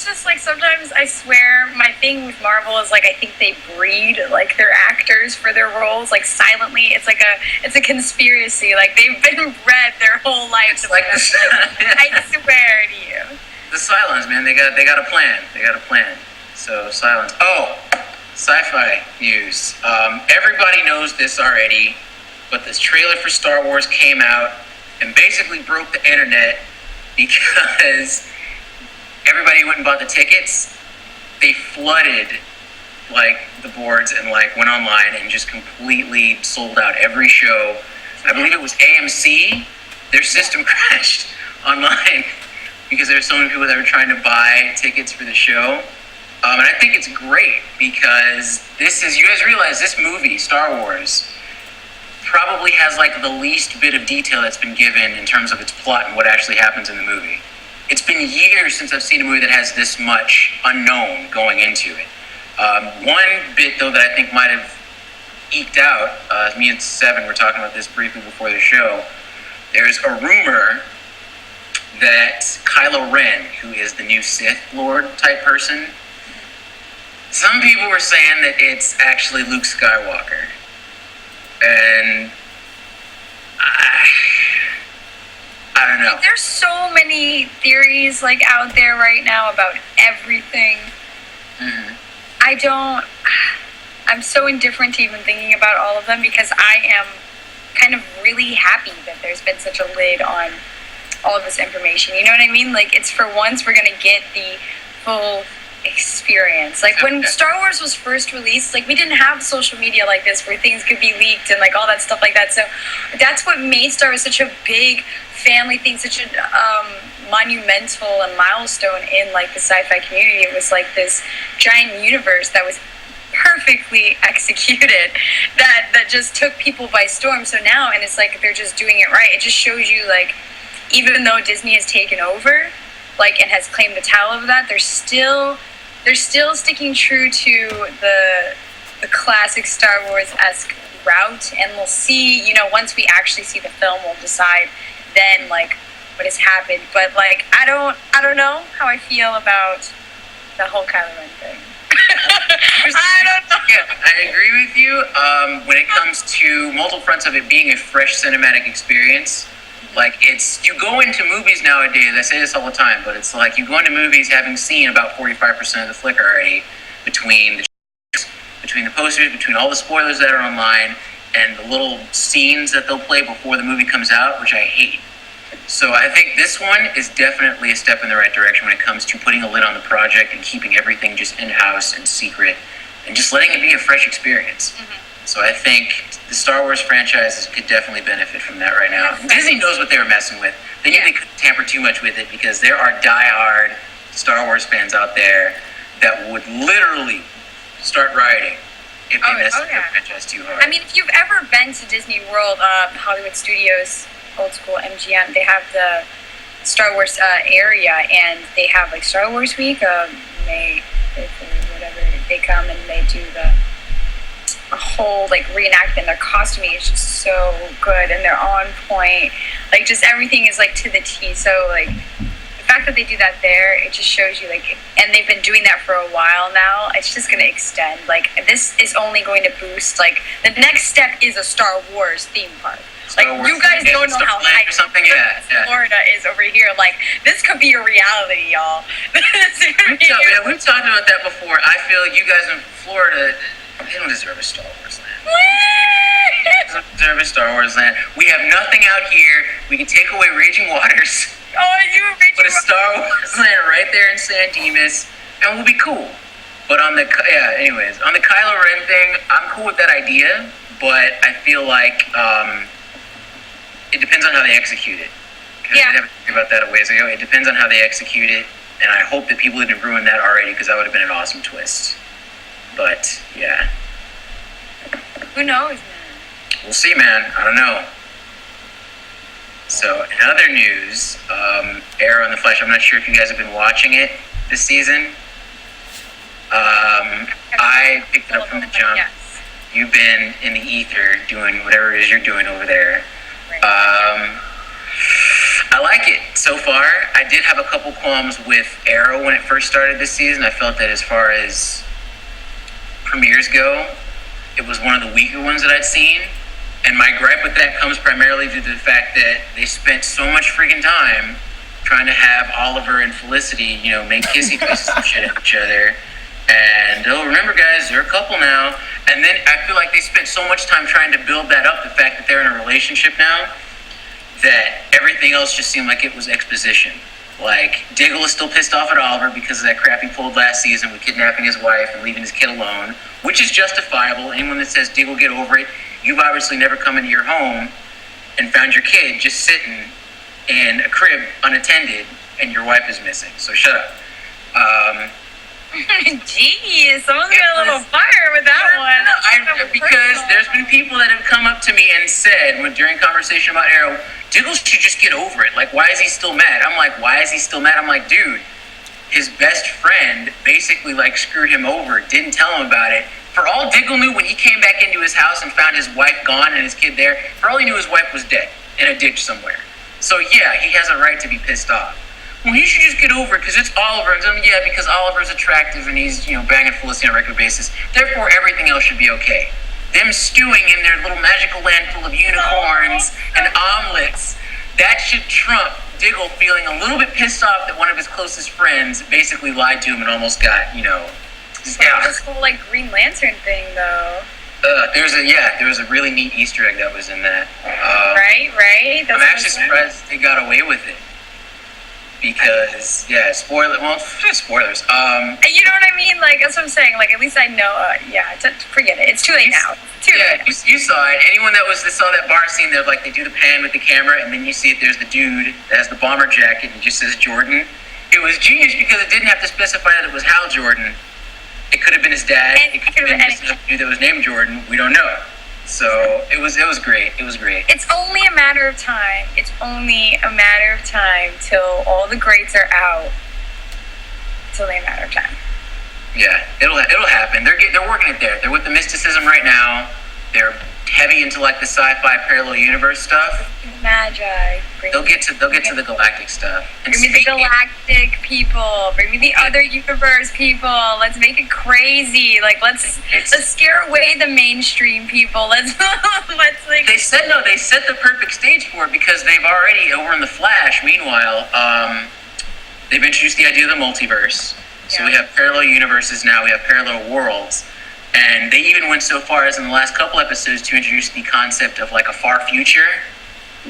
just like sometimes I swear my thing with Marvel is like I think they breed like their actors for their roles like silently. It's a conspiracy. Like they've been bred their whole life. It's like I swear to you. The Cylons, man. They got a plan. They got a plan. So Cylons. Oh, sci-fi news. Everybody knows this already, but this trailer for Star Wars came out and basically broke the internet because everybody went and bought the tickets. They flooded like the boards and like went online and just completely sold out every show. I believe it was AMC. Their system crashed online because there were so many people that were trying to buy tickets for the show. And I think it's great because you guys realize this movie, Star Wars, probably has like the least bit of detail that's been given in terms of its plot and what actually happens in the movie. It's been years since I've seen a movie that has this much unknown going into it. One bit, though, that I think might have eked out, me and Seven were talking about this briefly before the show, there's a rumor that Kylo Ren, who is the new Sith Lord type person, some people were saying that it's actually Luke Skywalker. And I don't know. There's so many theories like out there right now about everything. Mm-hmm. I'm so indifferent to even thinking about all of them because I am kind of really happy that there's been such a lid on all of this information. You know what I mean? Like, it's for once we're going to get the full experience. Like, when Star Wars was first released, like, we didn't have social media like this where things could be leaked and, like, all that stuff like that. So that's what made Star Wars such a big family thing, such a monumental and milestone in, like, the sci-fi community. It was, like, this giant universe that was perfectly executed that just took people by storm. So now, and it's like they're just doing it right. It just shows you, like, even though Disney has taken over, like, and has claimed the title of that, they're still sticking true to the classic Star Wars-esque route. And we'll see, you know, once we actually see the film, we'll decide then, like, what has happened. But, like, I don't know how I feel about the whole Kylo Ren thing. I don't know. Yeah, I agree with you. When it comes to multiple fronts of it being a fresh cinematic experience, like, you go into movies nowadays, I say this all the time, but it's like you go into movies having seen about 45% of the flick already between the posters, between all the spoilers that are online, and the little scenes that they'll play before the movie comes out, which I hate. So I think this one is definitely a step in the right direction when it comes to putting a lid on the project and keeping everything just in-house and secret and just letting it be a fresh experience. Mm-hmm. So I think the Star Wars franchises could definitely benefit from that right now. Disney knows what they were messing with. They knew they couldn't tamper too much with it because there are diehard Star Wars fans out there that would literally start rioting if they messed with their franchise too hard. I mean, if you've ever been to Disney World, Hollywood Studios, old school MGM, they have the Star Wars area, and they have like Star Wars Week. May 5th or whatever, they come and they do a whole like reenactment. Their costuming is just so good, and they're on point. Like, just everything is like to the T. So like the fact that they do that there, it just shows you like, and they've been doing that for a while now. It's just going to extend. Like, this is only going to boost. Like, the next step is a Star Wars theme park. Like, you guys don't know how hyped Florida is over here. Like, this could be a reality, y'all. We've talked about that before. I feel like you guys in Florida, they don't deserve a Star Wars land. They don't deserve a Star Wars land. We have nothing out here. We can take away Raging Waters. Put a Star Wars land right there in San Dimas, and we'll be cool. But on the Kylo Ren thing, I'm cool with that idea, but I feel like it depends on how they execute it. Because I didn't think about that a ways ago. It depends on how they execute it, and I hope that people didn't ruin that already, because that would have been an awesome twist. But, yeah. Who knows, man? We'll see, man. I don't know. So, in other news, Arrow in the Flesh, I'm not sure if you guys have been watching it this season. I picked it up from the jump. Yes. You've been in the ether doing whatever it is you're doing over there. I like it so far. I did have a couple qualms with Arrow when it first started this season. I felt that as far as premieres go, it was one of the weaker ones that I'd seen. And my gripe with that comes primarily due to the fact that they spent so much freaking time trying to have Oliver and Felicity, make kissy faces and shit at each other. And remember, guys, they're a couple now. And then I feel like they spent so much time trying to build that up, the fact that they're in a relationship now, that everything else just seemed like it was exposition. Like, Diggle is still pissed off at Oliver because of that crap he pulled last season with kidnapping his wife and leaving his kid alone, which is justifiable. Anyone that says, Diggle, get over it, you've obviously never come into your home and found your kid just sitting in a crib unattended and your wife is missing. So shut up. Jeez, someone's got a little fire with that one. Because there's been people that have come up to me and said, during conversation about Arrow, Diggle should just get over it. Like, why is he still mad? I'm like, why is he still mad? I'm like, dude, his best friend basically, screwed him over, didn't tell him about it. For all Diggle knew, when he came back into his house and found his wife gone and his kid there, for all he knew, his wife was dead in a ditch somewhere. So, yeah, he has a right to be pissed off. Well, he should just get over it because it's Oliver. And yeah, because Oliver's attractive and he's, banging Felicity on a regular basis. Therefore, everything else should be okay. Them stewing in their little magical land full of unicorns and omelets, that should trump Diggle feeling a little bit pissed off that one of his closest friends basically lied to him and almost got, This whole, Green Lantern thing, though. There was a really neat Easter egg that was in that. Right. I'm actually surprised they got away with it. Because, spoilers. You know what I mean? That's what I'm saying. At least I know, forget it. It's too late now. You saw it. Anyone that saw that bar scene there, they do the pan with the camera, and then you see it, there's the dude that has the bomber jacket and just says Jordan. It was genius because it didn't have to specify that it was Hal Jordan. It could have been his dad. It could have been just a dude that was named Jordan. We don't know. So it was great. It was great. It's only a matter of time. Till all the greats are out. It's only a matter of time. Yeah, it'll happen. They're working it there. They're with the mysticism right now. They're heavy into the sci-fi parallel universe stuff. Magi. They'll get to the galactic stuff. Bring me the galactic people. Bring me the other universe people. Let's make it crazy. Let's scare away the mainstream people. Let's They set the perfect stage for it because they've already, over in the Flash, meanwhile, they've introduced the idea of the multiverse. So we have parallel universes now, we have parallel worlds. And they even went so far as in the last couple episodes to introduce the concept of a far future,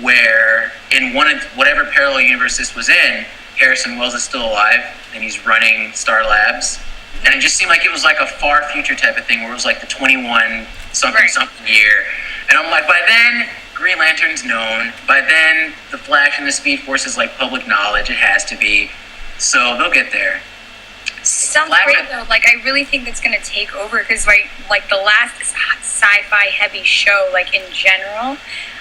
where in whatever parallel universe this was in, Harrison Wells is still alive and he's running Star Labs. And it just seemed like it was a far future type of thing where it was the 21 something year. And I'm like, by then Green Lantern's known. By then the Flash and the Speed Force is public knowledge. It has to be. So they'll get there. Sounds great though. I really think that's gonna take over because the last sci-fi heavy show, in general,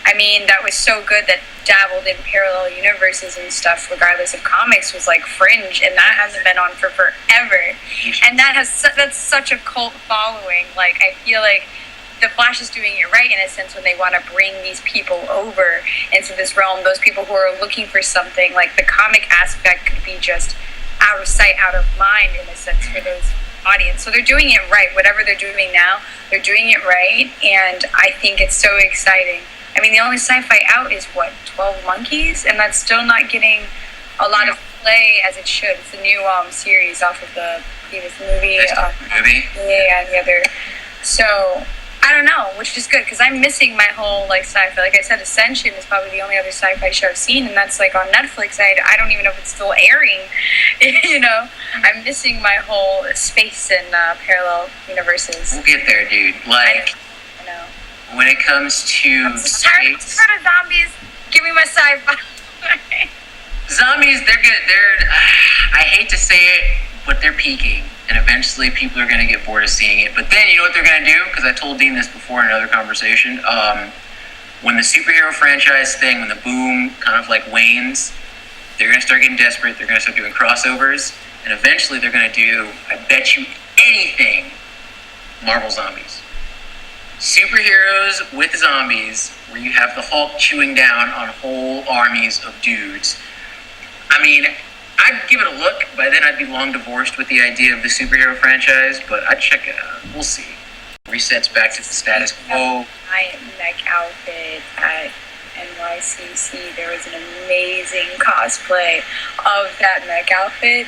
I mean, that was so good that dabbled in parallel universes and stuff, regardless of comics, was Fringe, and that hasn't been on for forever. And that's such a cult following. I feel like the Flash is doing it right in a sense when they want to bring these people over into this realm. Those people who are looking for something, the comic aspect could be just out of sight, out of mind in a sense for those audience. So they're doing it right. Whatever they're doing now, they're doing it right, and I think it's so exciting. I mean, the only sci-fi out is 12 Monkeys, and that's still not getting a lot of play as it should. It's a new series off of the previous movie. Yeah, and the other. So I don't know, which is good because I'm missing my whole sci-fi. Like I said, Ascension is probably the only other sci-fi show I've seen, and that's on Netflix. I don't even know if it's still airing. I'm missing my whole space and parallel universes. We'll get there, dude. I know. When it comes to space, tired of zombies. Give me my sci-fi. Zombies, they're good. I hate to say it, but they're peaking. And eventually people are going to get bored of seeing it. But then you know what they're going to do? Because I told Dean this before in another conversation. When the superhero franchise thing, when the boom kind of wanes, they're going to start getting desperate. They're going to start doing crossovers. And eventually they're going to do, I bet you anything, Marvel Zombies. superheroes with zombies, where you have the Hulk chewing down on whole armies of dudes. I mean, I'd give it a look. By then, I'd be long divorced with the idea of the superhero franchise, but I'd check it out. We'll see. Resets back to the status quo. My mech outfit at NYCC, there was an amazing cosplay of that mech outfit.